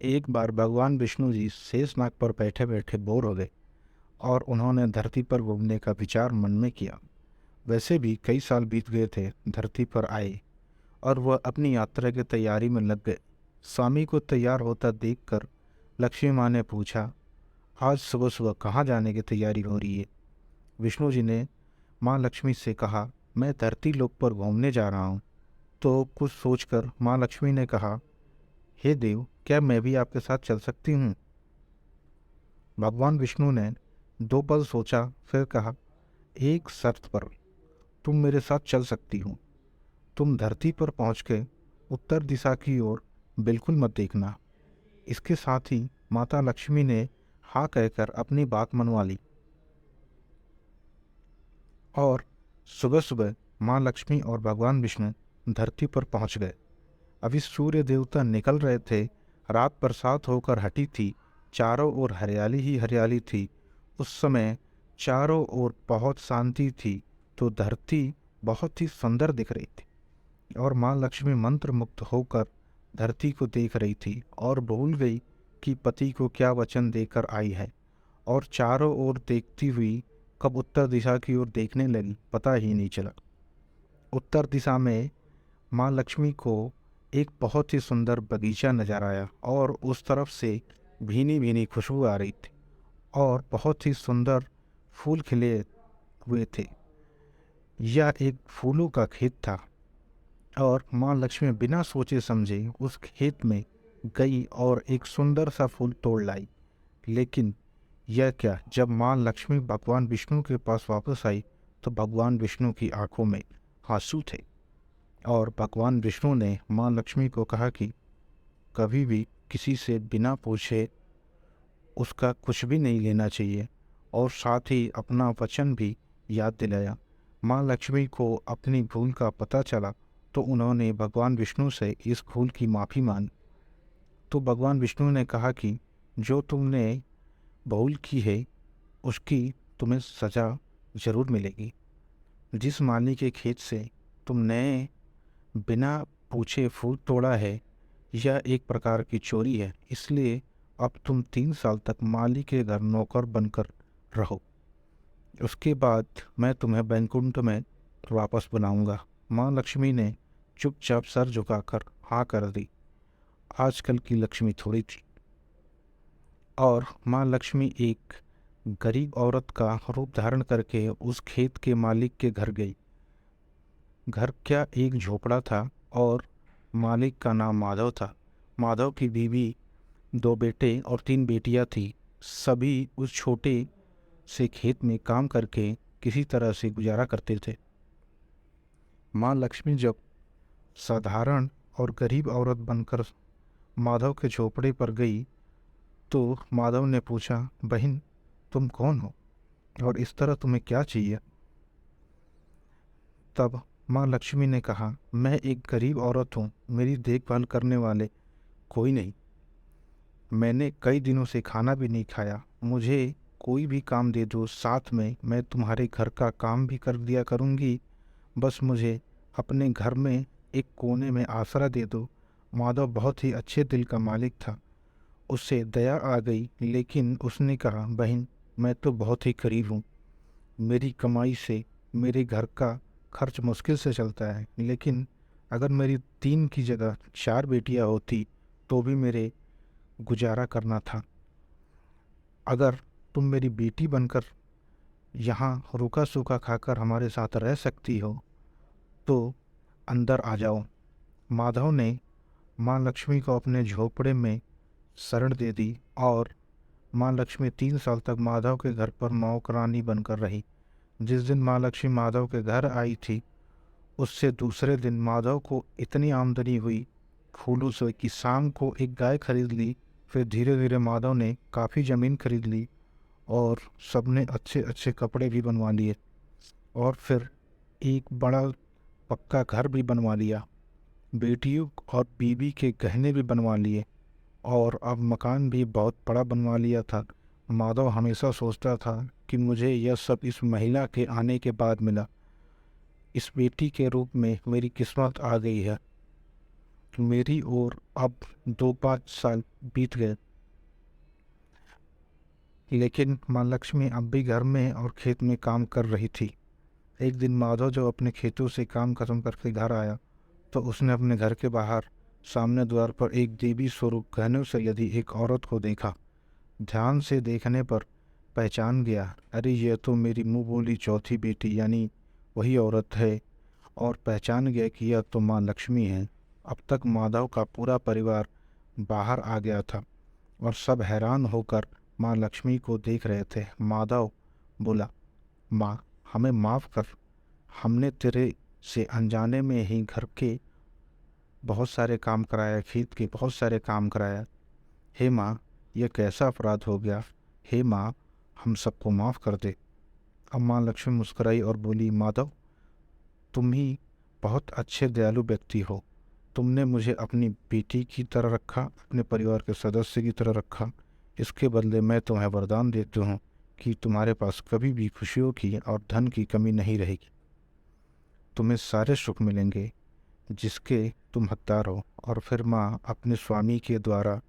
एक बार भगवान विष्णु जी शेषनाग पर बैठे बैठे बोर हो गए और उन्होंने धरती पर घूमने का विचार मन में किया। वैसे भी कई साल बीत गए थे धरती पर आए और वह अपनी यात्रा की तैयारी में लग गए। स्वामी को तैयार होता देखकर लक्ष्मी माँ ने पूछा, आज सुबह सुबह कहाँ जाने की तैयारी हो रही है? विष्णु जी ने माँ लक्ष्मी से कहा, मैं धरती लोक पर घूमने जा रहा हूँ। तो कुछ सोचकर माँ लक्ष्मी ने कहा, हे देव, क्या मैं भी आपके साथ चल सकती हूँ? भगवान विष्णु ने दो पल सोचा, फिर कहा, एक शर्त पर तुम मेरे साथ चल सकती हो। तुम धरती पर पहुंच के उत्तर दिशा की ओर बिल्कुल मत देखना। इसके साथ ही माता लक्ष्मी ने हाँ कहकर अपनी बात मनवा ली और सुबह सुबह माँ लक्ष्मी और भगवान विष्णु धरती पर पहुंच गए। अभी सूर्य देवता निकल रहे थे। रात बरसात होकर हटी थी। चारों ओर हरियाली ही हरियाली थी। उस समय चारों ओर बहुत शांति थी, तो धरती बहुत ही सुंदर दिख रही थी और माँ लक्ष्मी मंत्र मुक्त होकर धरती को देख रही थी और भूल गई कि पति को क्या वचन देकर आई है, और चारों ओर देखती हुई कब उत्तर दिशा की ओर देखने लगी पता ही नहीं चला। उत्तर दिशा में माँ लक्ष्मी को एक बहुत ही सुंदर बगीचा नजर आया और उस तरफ से भीनी भीनी खुशबू आ रही थी और बहुत ही सुंदर फूल खिले हुए थे। यह एक फूलों का खेत था और माँ लक्ष्मी बिना सोचे समझे उस खेत में गई और एक सुंदर सा फूल तोड़ लाई। लेकिन यह क्या, जब माँ लक्ष्मी भगवान विष्णु के पास वापस आई तो भगवान विष्णु की आंखों में आंसू थे और भगवान विष्णु ने माँ लक्ष्मी को कहा कि कभी भी किसी से बिना पूछे उसका कुछ भी नहीं लेना चाहिए, और साथ ही अपना वचन भी याद दिलाया। माँ लक्ष्मी को अपनी भूल का पता चला तो उन्होंने भगवान विष्णु से इस भूल की माफ़ी मांगी। तो भगवान विष्णु ने कहा कि जो तुमने भूल की है उसकी तुम्हें सज़ा ज़रूर मिलेगी। जिस माली के खेत से तुमने बिना पूछे फूल तोड़ा है, यह एक प्रकार की चोरी है। इसलिए अब तुम 3 साल तक माली के घर नौकर बनकर रहो। उसके बाद मैं तुम्हें बैकुंठ में वापस बनाऊंगा। माँ लक्ष्मी ने चुपचाप सर झुकाकर हाँ कर दी। आजकल की लक्ष्मी थोड़ी थी। और माँ लक्ष्मी एक गरीब औरत का रूप धारण करके उस खेत के मालिक के घर गई। घर क्या, एक झोपड़ा था और मालिक का नाम माधव था। माधव की बीवी, 2 बेटे और 3 बेटियां थी। सभी उस छोटे से खेत में काम करके किसी तरह से गुजारा करते थे। माँ लक्ष्मी जब साधारण और गरीब औरत बनकर माधव के झोपड़े पर गई तो माधव ने पूछा, बहन, तुम कौन हो और इस तरह तुम्हें क्या चाहिए? तब माँ लक्ष्मी ने कहा, मैं एक गरीब औरत हूँ, मेरी देखभाल करने वाले कोई नहीं। मैंने कई दिनों से खाना भी नहीं खाया। मुझे कोई भी काम दे दो, साथ में मैं तुम्हारे घर का काम भी कर दिया करूँगी। बस मुझे अपने घर में एक कोने में आसरा दे दो। माधव बहुत ही अच्छे दिल का मालिक था। उसे दया आ गई, लेकिन उसने कहा, बहन, मैं तो बहुत ही गरीब हूँ। मेरी कमाई से मेरे घर का खर्च मुश्किल से चलता है। लेकिन अगर मेरी 3 की जगह 4 बेटियां होती तो भी मेरे गुजारा करना था। अगर तुम मेरी बेटी बनकर यहाँ रूखा सूखा खाकर हमारे साथ रह सकती हो तो अंदर आ जाओ। माधव ने माँ लक्ष्मी को अपने झोपड़े में शरण दे दी और माँ लक्ष्मी 3 साल तक माधव के घर पर नौकरानी बनकर रही। जिस दिन माँ लक्ष्मी माधव के घर आई थी, उससे दूसरे दिन माधव को इतनी आमदनी हुई फूलों से कि शाम को एक गाय खरीद ली। फिर धीरे धीरे माधव ने काफ़ी ज़मीन खरीद ली और सबने अच्छे अच्छे कपड़े भी बनवा लिए और फिर एक बड़ा पक्का घर भी बनवा लिया। बेटियों और बीवी के गहने भी बनवा लिए और अब मकान भी बहुत बड़ा बनवा लिया था। माधव हमेशा सोचता था कि मुझे यह सब इस महिला के आने के बाद मिला। इस बेटी के रूप में मेरी किस्मत आ गई है। मेरी ओर अब 2-5 साल बीत गए, लेकिन माँ लक्ष्मी अब भी घर में और खेत में काम कर रही थी। एक दिन माधव जब अपने खेतों से काम खत्म करके घर आया तो उसने अपने घर के बाहर सामने द्वार पर एक देवी स्वरूप गहनों से लदी एक औरत को देखा। ध्यान से देखने पर पहचान गया, अरे यह तो मेरी मुंह बोली चौथी बेटी यानी वही औरत है, और पहचान गया कि यह तो माँ लक्ष्मी है। अब तक माधव का पूरा परिवार बाहर आ गया था और सब हैरान होकर माँ लक्ष्मी को देख रहे थे। माधव बोला, माँ, हमें माफ़ कर, हमने तेरे से अनजाने में ही घर के बहुत सारे काम कराया, खेत के बहुत सारे काम कराया। हे माँ, यह कैसा अपराध हो गया। हे माँ, हम सबको माफ़ कर दे। अब माँ लक्ष्मी मुस्कुराई और बोली, माधव, तुम ही बहुत अच्छे दयालु व्यक्ति हो। तुमने मुझे अपनी बेटी की तरह रखा, अपने परिवार के सदस्य की तरह रखा। इसके बदले मैं तुम्हें वरदान देती हूँ कि तुम्हारे पास कभी भी खुशियों की और धन की कमी नहीं रहेगी। तुम्हें सारे सुख मिलेंगे जिसके तुम हकदार हो। और फिर माँ अपने स्वामी के द्वारा